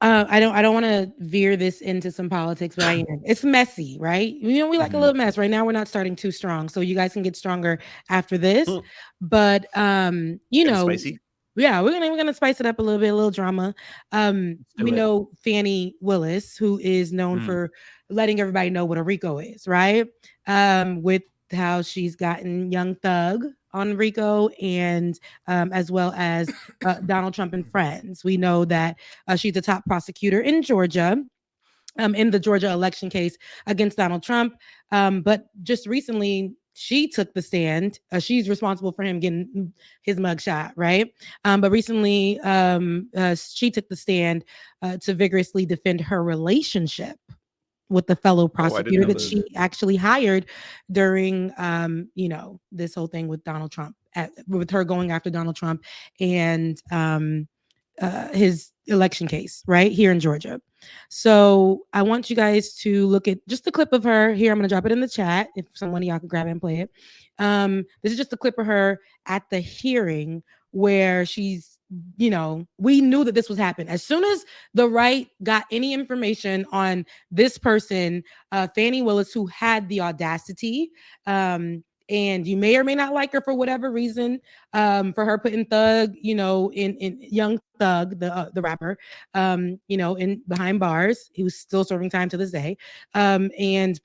I don't want to veer this into some politics, but I am. It's messy, right? We like a little mess. Right now, we're not starting too strong, so you guys can get stronger after this. But Spicy. yeah, we're gonna spice it up a little drama. We know Fani Willis, who is known for letting everybody know what a Rico is, right? With how she's gotten Young Thug on Rico, and as well as Donald Trump and friends. We know that she's the top prosecutor in Georgia. In the Georgia election case against Donald Trump. But just recently, she took the stand. She's responsible for him getting his mugshot, right? But recently, she took the stand to vigorously defend her relationship with the fellow prosecutor that she actually hired during, this whole thing with Donald Trump, with her going after Donald Trump and his election case right here in Georgia. So I want you guys to look at just a clip of her here. I'm going to drop it in the chat if someone of y'all can grab it and play it. This is just a clip of her at the hearing where she's, we knew that this was happening. As soon as the right got any information on this person, Fani Willis, who had the audacity, and you may or may not like her for whatever reason, for her putting Thug, in Young Thug, the rapper, in behind bars. He was still serving time to this day, and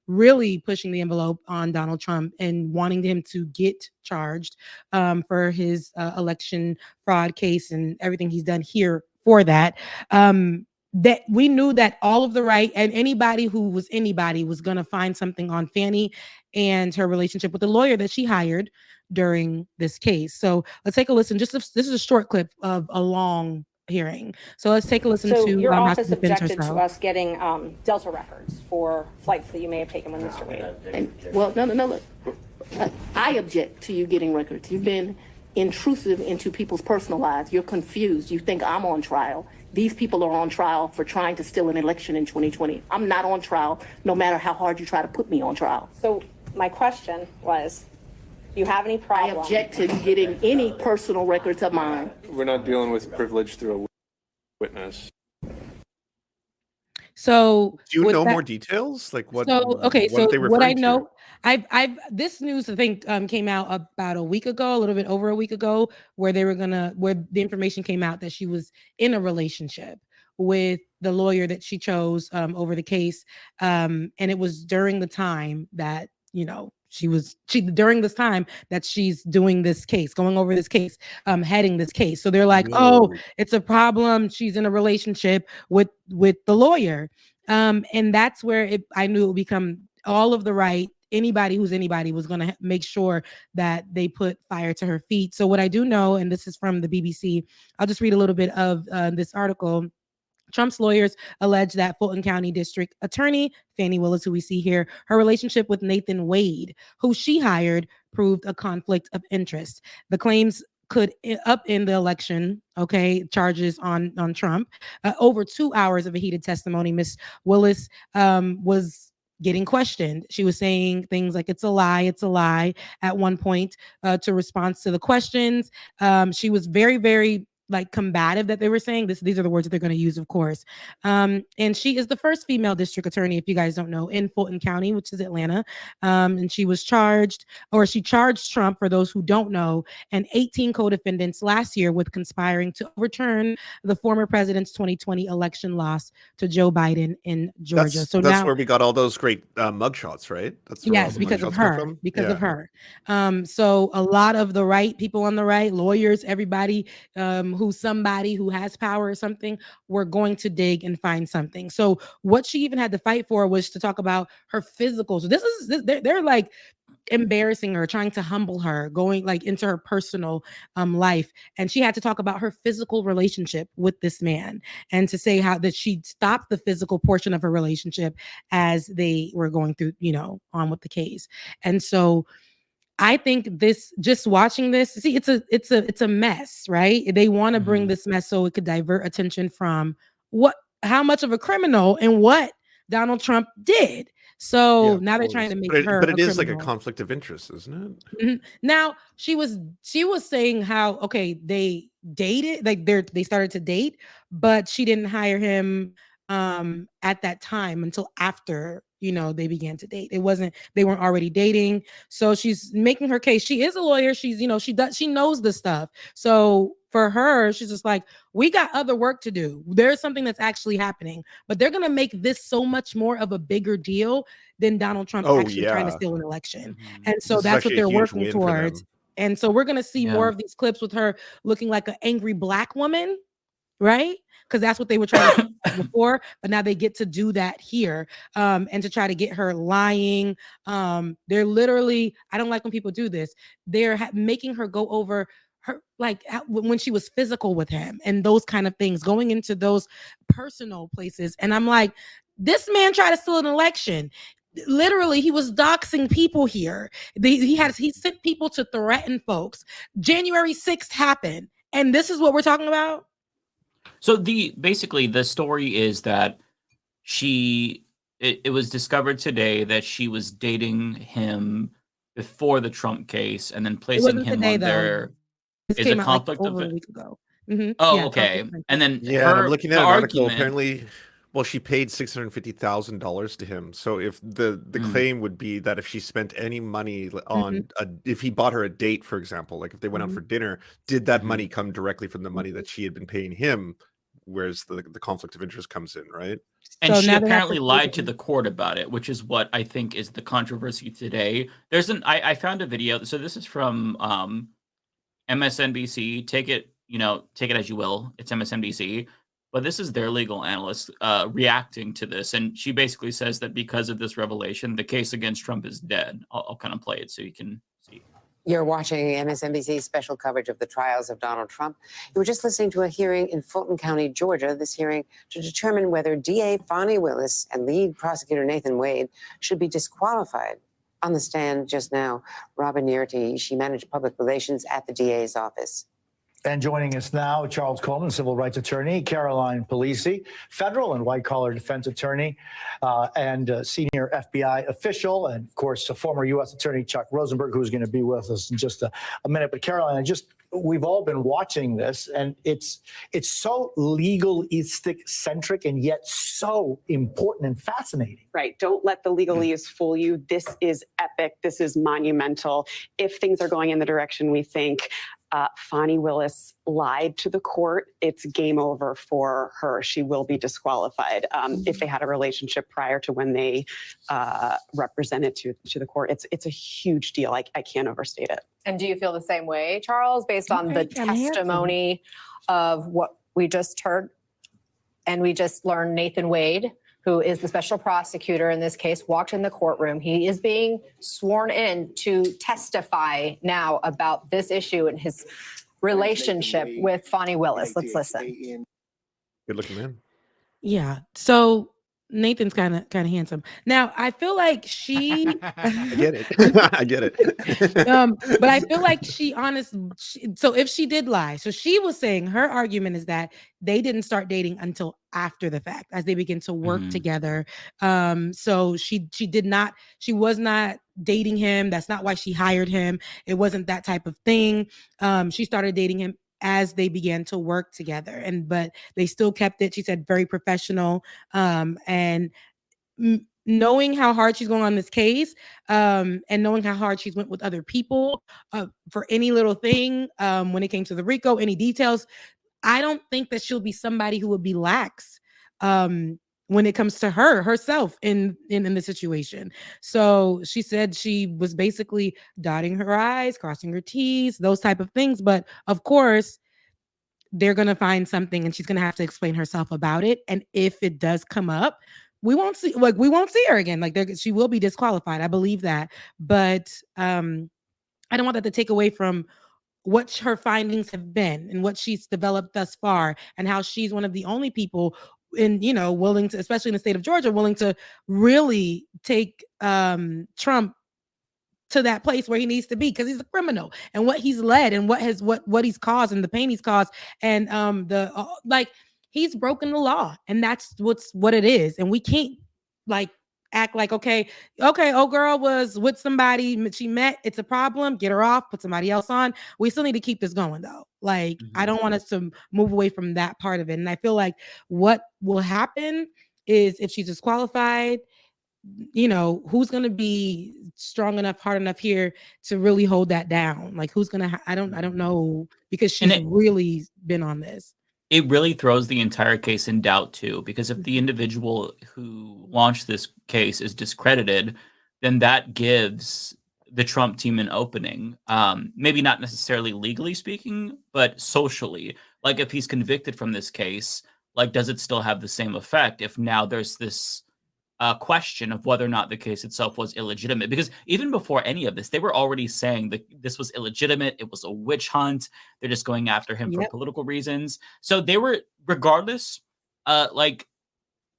really pushing the envelope on Donald Trump and wanting him to get charged for his election fraud case and everything he's done here for that. That we knew that all of the right and anybody who was anybody was going to find something on Fani and her relationship with the lawyer that she hired during this case. So let's take a listen. This is a short clip of a long hearing. So let's take a listen so to your how office she defends objected herself. to us getting Delta records for flights that you may have taken with Mr. Wade. Well, no, look. I object to you getting records. You've been intrusive into people's personal lives. You're confused. You think I'm on trial. These people are on trial for trying to steal an election in 2020. I'm not on trial, no matter how hard you try to put me on trial. So my question was, do you have any problem? I object to getting any personal records of mine. We're not dealing with privilege through a witness. So do you know more details? Like what? So okay, so what I know, to? I've this news I think came out about a week ago, a little bit over a week ago, where the information came out that she was in a relationship with the lawyer that she chose over the case, and it was during the time that during this time that she's doing this case, going over this case, heading this case. So they're like, oh, it's a problem. She's in a relationship with the lawyer. And that's where I knew it would become all of the right. Anybody who's anybody was going to make sure that they put fire to her feet. So what I do know, and this is from the BBC, I'll just read a little bit of this article. Trump's lawyers allege that Fulton County District Attorney Fani Willis, who we see here, her relationship with Nathan Wade, who she hired, proved a conflict of interest. The claims could upend the election, charges on Trump. Over 2 hours of a heated testimony, Miss Willis was getting questioned. She was saying things like, it's a lie, at one point to response to the questions. She was very, very combative that they were saying this. These are the words that they're going to use, of course. And she is the first female district attorney, if you guys don't know, in Fulton County, which is Atlanta. And she charged Trump, for those who don't know, and 18 co-defendants last year with conspiring to overturn the former president's 2020 election loss to Joe Biden in Georgia. That's now where we got all those great mugshots, right? That's yes, because of her. Because of her. So a lot of the right people on the right, lawyers, everybody, who's somebody who has power or something, we're going to dig and find something. So what she even had to fight for was to talk about her physical. So they're like embarrassing her, trying to humble her, going into her personal life. And she had to talk about her physical relationship with this man and to say how that she stopped the physical portion of her relationship as they were going through, on with the case. And so I think just watching this, see, it's a mess, right? They want to bring this mess so it could divert attention from how much of a criminal and what Donald Trump did. So now they're trying to make her. But it is like a conflict of interest, isn't it? Mm-hmm. Now she was saying how dated, like they started to date, but she didn't hire him at that time until after, they began to date. They weren't already dating. So she's making her case. She is a lawyer. She's, she knows the stuff. So for her, she's just like, we got other work to do. There's something that's actually happening, but they're going to make this so much more of a bigger deal than Donald Trump actually trying to steal an election. And so that's what they're working towards. And so we're going to see more of these clips with her looking like an angry Black woman, right? Because that's what they were trying to do before, but now they get to do that here, and to try to get her lying. They're literally, I don't like when people do this. They're making her go over her, like when she was physical with him and those kind of things, going into those personal places. And I'm like, this man tried to steal an election. Literally, he was doxing people here. He sent people to threaten folks. January 6th happened, and this is what we're talking about. So basically the story is that it was discovered today that she was dating him before the Trump case, and then placing him today, on there is a conflict of it. A week ago. Mm-hmm. Oh, yeah, okay. And then I'm looking at an article. Apparently, well, she paid $650,000 to him. So if the claim would be that if she spent any money on if he bought her a date, for example, like if they went out for dinner, did that money come directly from the money that she had been paying him? Whereas the conflict of interest comes in, right? And so she apparently lied to the court about it, which is what I think is the controversy today. I found a video. So this is from MSNBC. Take it as you will. It's MSNBC. But this is their legal analyst reacting to this. And she basically says that because of this revelation, the case against Trump is dead. I'll kind of play it so you can see. You're watching MSNBC's special coverage of the trials of Donald Trump. You were just listening to a hearing in Fulton County, Georgia, this hearing to determine whether DA Fani Willis and lead prosecutor Nathan Wade should be disqualified. On the stand just now, Robin Yerty, she managed public relations at the DA's office. And joining us now, Charles Coleman, civil rights attorney, Caroline Polisi, federal and white-collar defense attorney, and senior FBI official, and, of course, a former U.S. attorney, Chuck Rosenberg, who's going to be with us in just a minute. But, Caroline, we've all been watching this, and it's so legalistic-centric and yet so important and fascinating. Right. Don't let the legalese fool you. This is epic. This is monumental. If things are going in the direction we think, Fani Willis lied to the court, it's game over for her. She will be disqualified. If they had a relationship prior to when they represented to the court, it's a huge deal. I can't overstate it. And do you feel the same way, Charles, based on the testimony of what we just heard? And we just learned Nathan Wade, who is the special prosecutor in this case, walked in the courtroom. He is being sworn in to testify now about this issue and his relationship with Fani Willis. Let's listen. Good looking man. Yeah. So Nathan's kind of handsome. Now, I feel like she I get it. I get it. But I feel like so if she did lie, so she was saying her argument is that they didn't start dating until after the fact, as they begin to work together. So she was not dating him. That's not why she hired him. It wasn't that type of thing. She started dating him as they began to work together, but they still kept it, she said, very professional. And knowing how hard she's going on this case, and knowing how hard she's went with other people for any little thing, when it came to the RICO, any details, I don't think that she'll be somebody who would be lax when it comes to herself in the situation. So she said she was basically dotting her I's, crossing her T's, those type of things. But of course, they're going to find something and she's going to have to explain herself about it. And if it does come up, we won't see her again. She will be disqualified. I believe that. But I don't want that to take away from what her findings have been and what she's developed thus far, and how she's one of the only people willing to, especially in the state of Georgia, willing to really take Trump to that place where he needs to be, because he's a criminal, and what he's led and what he's caused and the pain he's caused, and he's broken the law, and that's what it is. And we can't act like, okay, old girl was with somebody she met, it's a problem, get her off, put somebody else on. We still need to keep this going though. Like, I don't want us to move away from that part of it. And I feel like what will happen is if she's disqualified, you know, who's going to be strong enough, hard enough here to really hold that down? Like, who's going to, I don't know, because she's really been on this. It really throws the entire case in doubt too, because if the individual who launched this case is discredited, then that gives the Trump team an opening. Maybe not necessarily legally speaking, but socially. Like, if he's convicted from this case, like, does it still have the same effect if now there's this question of whether or not the case itself was illegitimate? Because even before any of this, they were already saying that this was illegitimate. It was a witch hunt. They're just going after him for political reasons. So they were, regardless, like,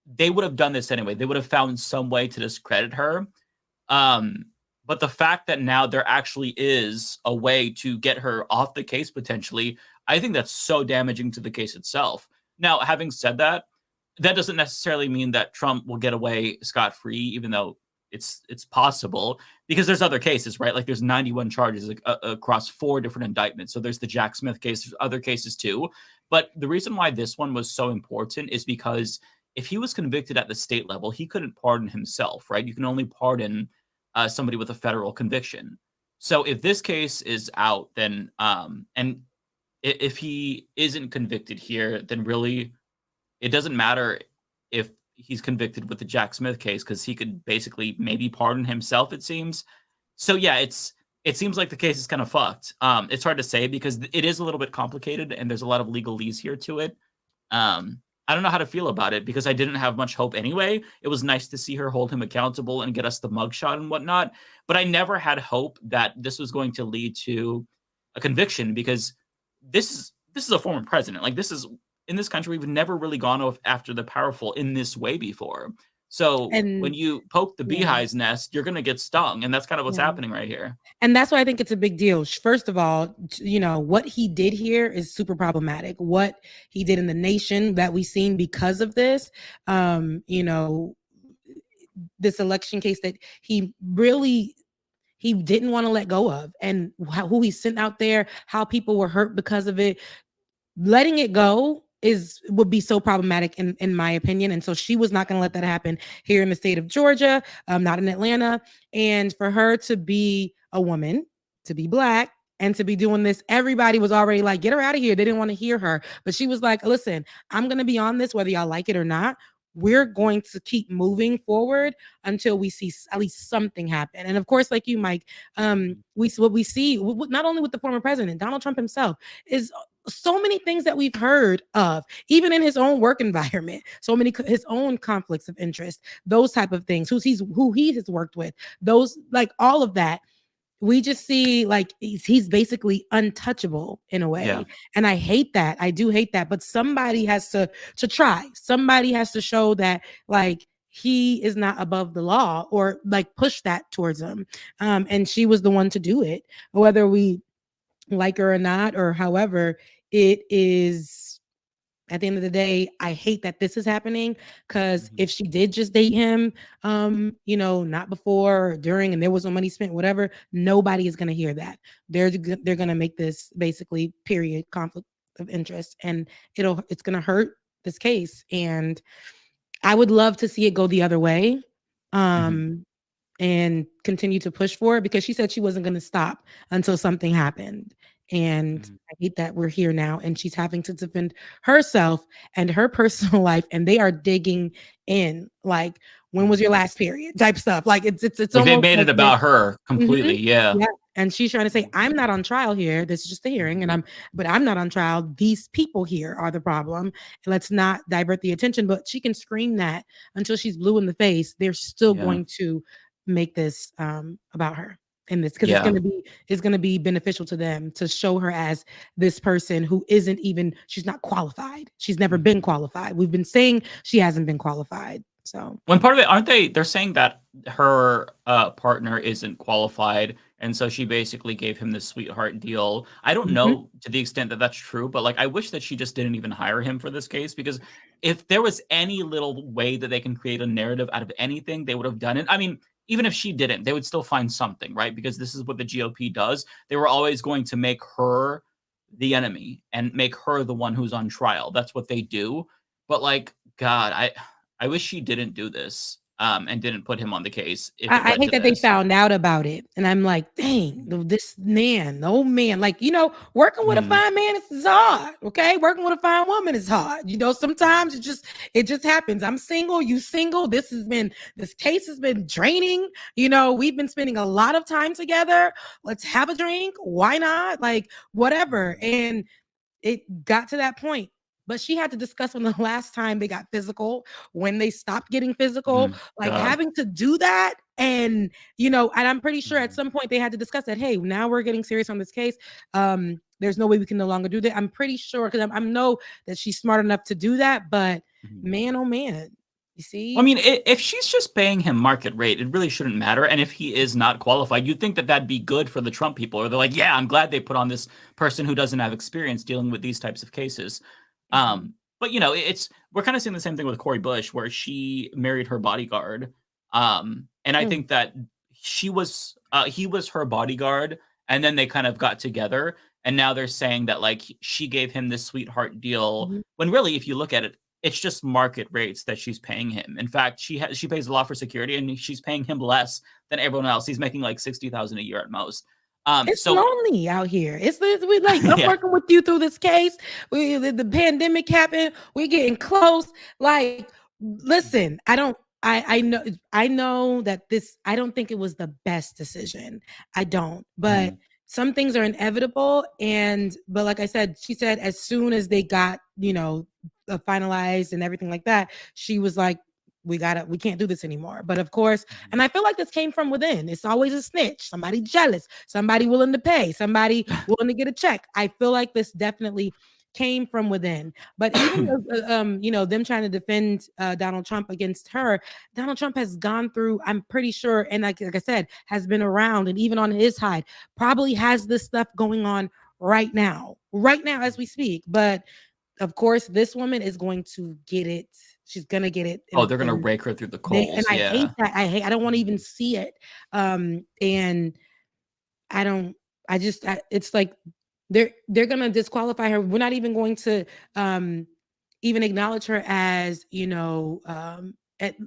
they would have done this anyway. They would have found some way to discredit her. But the fact that now there actually is a way to get her off the case potentially, I think that's so damaging to the case itself. Now, having said that, that doesn't necessarily mean that Trump will get away scot-free, even though it's possible, because there's other cases, right? Like, there's 91 charges across 4 different indictments. So there's the Jack Smith case, there's other cases too. But the reason why this one was so important is because if he was convicted at the state level, he couldn't pardon himself, right? You can only pardon somebody with a federal conviction. So if this case is out, then and if he isn't convicted here, then really it doesn't matter if he's convicted with the Jack Smith case, because he could basically maybe pardon himself, it seems. So yeah, it seems like the case is kind of fucked. It's hard to say because it is a little bit complicated and there's a lot of legalese here to it. I don't know how to feel about it because I didn't have much hope anyway. It was nice to see her hold him accountable and get us the mugshot and whatnot. But I never had hope that this was going to lead to a conviction, because this is a former president. Like, this is, in this country, we've never really gone after the powerful in this way before. So when you poke the beehive's nest, you're going to get stung. And that's kind of what's happening right here. And that's why I think it's a big deal. First of all, you know, what he did here is super problematic. What he did in the nation that we've seen because of this, you know, this election case that he didn't want to let go of, and who he sent out there, how people were hurt because of it. Letting it go would be so problematic in my opinion. And so she was not going to let that happen here in the state of Georgia, not in Atlanta. And for her to be a woman, to be Black, and to be doing this, everybody was already like, get her out of here. They didn't want to hear her. But she was like, listen, I'm going to be on this whether y'all like it or not. We're going to keep moving forward until we see at least something happen. And of course, like you, Mike, what we see, not only with the former president, Donald Trump himself, is so many things that we've heard of, even in his own work environment, so many his own conflicts of interest, those type of things, who he has worked with, those, like, all of that. We just see like he's basically untouchable in a way. Yeah. And I hate that. I do hate that. But somebody has to try. Somebody has to show that, like, he is not above the law, or like push that towards him. And she was the one to do it, whether we like her or not, or however it is. At the end of the day, I hate that this is happening, because if she did just date him, you know, not before or during, and there was no money spent, whatever, nobody is going to hear that. They're going to make this basically period conflict of interest, and it's going to hurt this case. And I would love to see it go the other way. And continue to push for it, because she said she wasn't going to stop until something happened. And I hate that we're here now and she's having to defend herself and her personal life, and they are digging in, like, when was your last period type stuff. Like, it's like they made it about her completely. Yeah. And she's trying to say, I'm not on trial here. This is just a hearing, but I'm not on trial. These people here are the problem. Let's not divert the attention. But she can scream that until she's blue in the face. They're still going to make this about her in this, because it's going to be beneficial to them to show her as this person who she's not qualified. She's never been qualified. We've been saying she hasn't been qualified. So when part of it, they're saying that her partner isn't qualified, and so she basically gave him this sweetheart deal. I don't know to the extent that that's true, but like, I wish that she just didn't even hire him for this case, because if there was any little way that they can create a narrative out of anything, they would have done it. I mean, even if she didn't, they would still find something, right? Because this is what the GOP does. They were always going to make her the enemy and make her the one who's on trial. That's what they do. But like, God, I wish she didn't do this. And didn't put him on the case. I hate that they found out about it. And I'm like, dang, this man, old man, like, working with a fine man is hard. Okay. Working with a fine woman is hard. Sometimes it just happens. I'm single, you single. This case has been draining. We've been spending a lot of time together. Let's have a drink. Why not? Like, whatever. And it got to that point. But she had to discuss when the last time they got physical, when they stopped getting physical, having to do that. And, and I'm pretty sure at some point they had to discuss that, hey, now we're getting serious on this case. There's no way we can no longer do that. I'm pretty sure, because I know that she's smart enough to do that. But man, oh man, you see? I mean, if she's just paying him market rate, it really shouldn't matter. And if he is not qualified, you'd think that that'd be good for the Trump people. Or they're like, yeah, I'm glad they put on this person who doesn't have experience dealing with these types of cases. But we're kind of seeing the same thing with Cori Bush, where she married her bodyguard. And I think that he was her bodyguard, and then they kind of got together, and now they're saying that like she gave him this sweetheart deal, when really, if you look at it, it's just market rates that she's paying him. In fact, she pays a lot for security, and she's paying him less than everyone else. He's making like $60,000 a year at most. It's lonely out here. We like, I'm working with you through this case. The pandemic happened. We're getting close. Like, listen, I know that I don't think it was the best decision. I don't, but some things are inevitable. But like I said, she said, as soon as they got, finalized and everything like that, she was like, we can't do this anymore. But of course, and I feel like this came from within. It's always a snitch, somebody jealous, somebody willing to pay, somebody willing to get a check. I feel like this definitely came from within. But even them trying to defend Donald Trump against her, Donald Trump has gone through, I'm pretty sure, and like I said, has been around, and even on his side, probably has this stuff going on right now as we speak. But of course, this woman is going to get it. She's gonna get it. They're gonna rake her through the coals. And I hate that. I don't want to even see it. And it's like they're gonna disqualify her. We're not even going to even acknowledge her as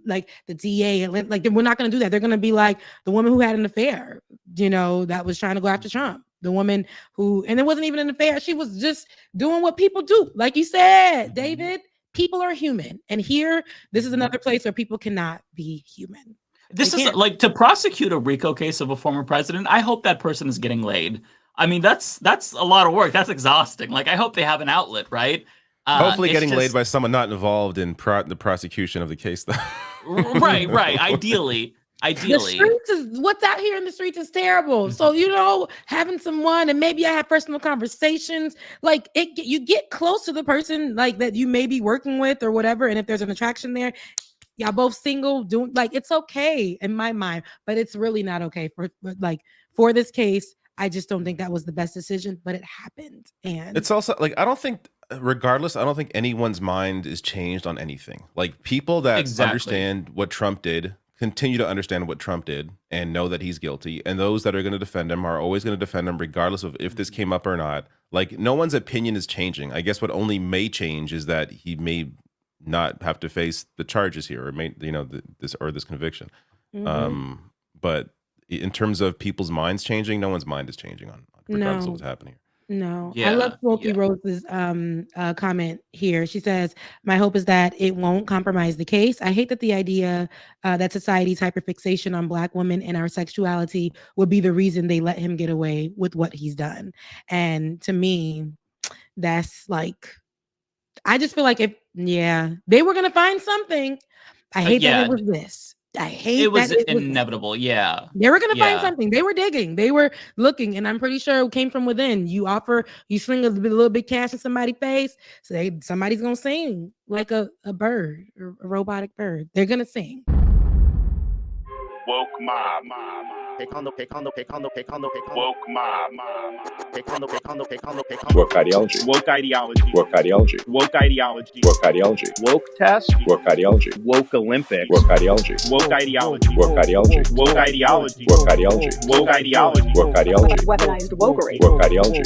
like the DA. Like, we're not gonna do that. They're gonna be like the woman who had an affair, that was trying to go after Trump. The woman and it wasn't even an affair. She was just doing what people do. Like you said, David, people are human. And here, this is another place where people cannot be human. This is like, to prosecute a RICO case of a former president, I hope that person is getting laid. I mean, that's a lot of work. That's exhausting. Like, I hope they have an outlet, right? Hopefully getting laid by someone not involved in the prosecution of the case, though. Right. Ideally. The streets what's out here in the streets is terrible. So, having someone, and maybe I have personal conversations, like you get close to the person like that you may be working with or whatever. And if there's an attraction there, y'all both single, it's okay in my mind, but it's really not okay for this case. I just don't think that was the best decision, but it happened. And it's also like, I don't think anyone's mind is changed on anything. Like, people that understand what Trump did continue to understand what Trump did and know that he's guilty. And those that are going to defend him are always going to defend him regardless of if this came up or not. Like, no one's opinion is changing. I guess what only may change is that he may not have to face the charges here, or this conviction. But in terms of people's minds changing, no one's mind is changing regardless of what's happening here. No, I love Smokey Rose's comment here. She says, my hope is that it won't compromise the case. I hate that the idea that society's hyperfixation on Black women and our sexuality would be the reason they let him get away with what he's done. And to me, that's like, I just feel like they were going to find something. I hate that it was this. I hate it was that inevitable. They were gonna find something. They were digging. They were looking, and I'm pretty sure it came from within. You sling a little bit cash in somebody's face, so somebody's gonna sing like a bird, or a robotic bird. They're gonna sing. Woke mob. Woke mob. Woke ideology. Woke ideology. Woke ideology. Woke ideology. Woke ideology. Woke test. Woke ideology. Woke Olympics. Woke ideology. Woke ideology. Woke ideology. Woke ideology. Woke ideology. Woke ideology. Woke ideology. Weaponized wokery. Woke ideology.